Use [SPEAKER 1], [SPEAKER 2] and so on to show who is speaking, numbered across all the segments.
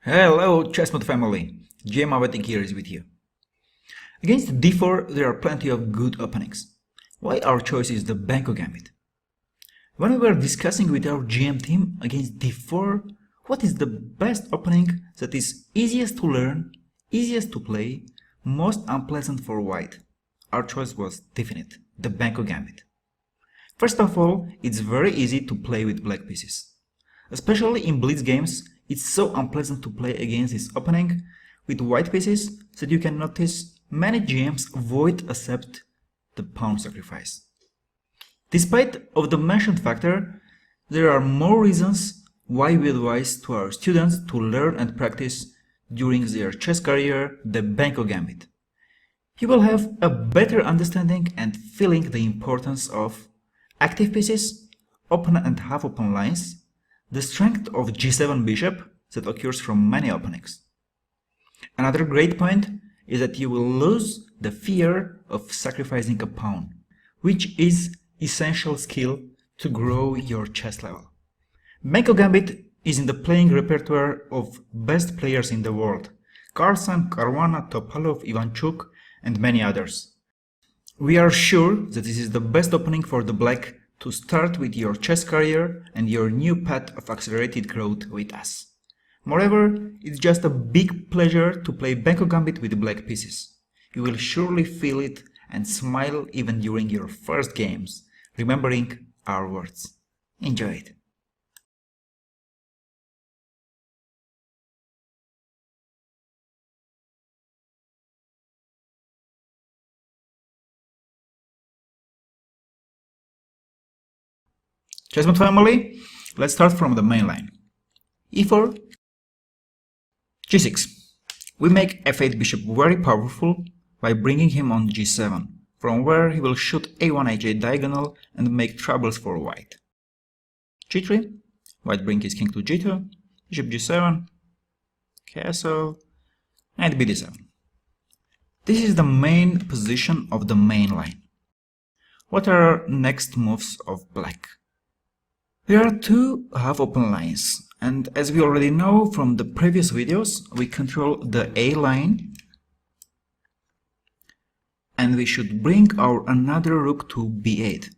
[SPEAKER 1] Hello, chessmod family! GMAvetic here is with you. Against d4 there are plenty of good openings. Why our choice is the Benko Gambit? When we were discussing with our GM team against d4, what is the best opening that is easiest to learn, easiest to play, most unpleasant for white? Our choice was definite, the Benko Gambit. First of all, it's very easy to play with black pieces. Especially in blitz games, it's so unpleasant to play against this opening with white pieces that you can notice many GMs avoid accept the pawn sacrifice. Despite of the mentioned factor, there are more reasons why we advise to our students to learn and practice during their chess career the Benko Gambit. You will have a better understanding and feeling the importance of active pieces, open and half open lines, the strength of g7 bishop that occurs from many openings. Another great point is that you will lose the fear of sacrificing a pawn, which is essential skill to grow your chess level. Benko Gambit is in the playing repertoire of best players in the world: Carlsen, Caruana, Topalov, Ivanchuk, and many others. We are sure that this is the best opening for the black to start with your chess career and your new path of accelerated growth with us. Moreover, it's just a big pleasure to play Benko Gambit with black pieces. You will surely feel it and smile even during your first games, remembering our words. Enjoy it! Chessmod family, let's start from the main line. e4, g6. We make f8 bishop very powerful by bringing him on g7, from where he will shoot a1 h8 diagonal and make troubles for white. g3, white brings his king to g2, bishop g7, castle, and bd7. This is the main position of the main line. What are next moves of black? There are two half-open lines, and as we already know from the previous videos, we control the A line, and we should bring our another rook to b8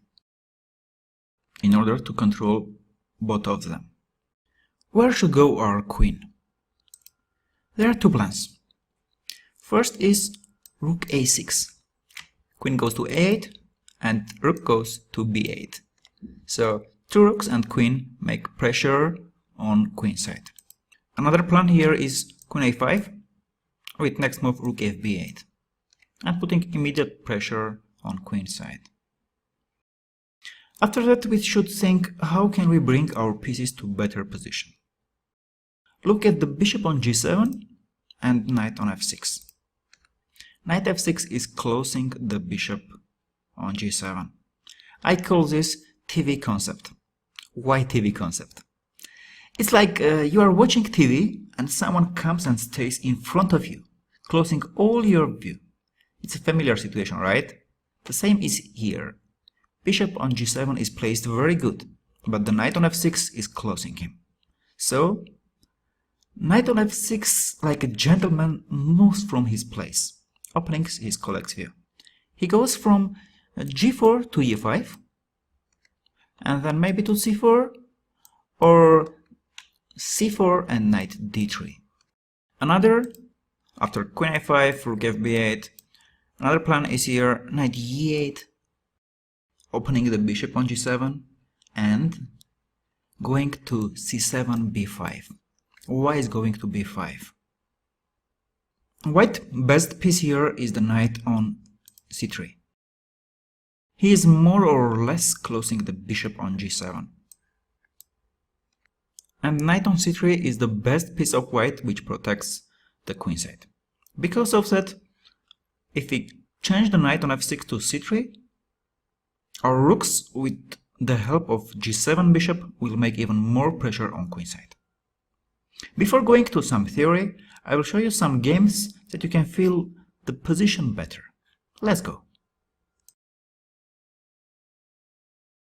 [SPEAKER 1] in order to control both of them. Where should go our queen? There are two plans. First is rook a6. Queen goes to a8 and rook goes to b8. So two rooks and queen make pressure on queen side. Another plan here is queen a5 with next move rook fb8 and putting immediate pressure on queen side. After that, we should think how can we bring our pieces to better position. Look at the bishop on g7 and knight on f6. Knight f6 is closing the bishop on g7. I call this TV concept. Why TV concept? It's like you are watching TV and someone comes and stays in front of you, closing all your view. It's a familiar situation, right? The same is here. Bishop on g7 is placed very good, but the knight on f6 is closing him. So, knight on f6, like a gentleman, moves from his place, opening his collects view. He goes from g4 to e5, and then maybe to c4, or c4 and knight d3. Another, after queen a5, rook fb8, another plan is here knight e8, opening the bishop on g7, and going to c7 b5. Why is going to b5? White best piece here is the knight on c3. He is more or less closing the bishop on g7. And knight on c3 is the best piece of white which protects the queen side. Because of that, if we change the knight on f6 to c3, our rooks with the help of g7 bishop will make even more pressure on queen side. Before going to some theory, I will show you some games that you can feel the position better. Let's go.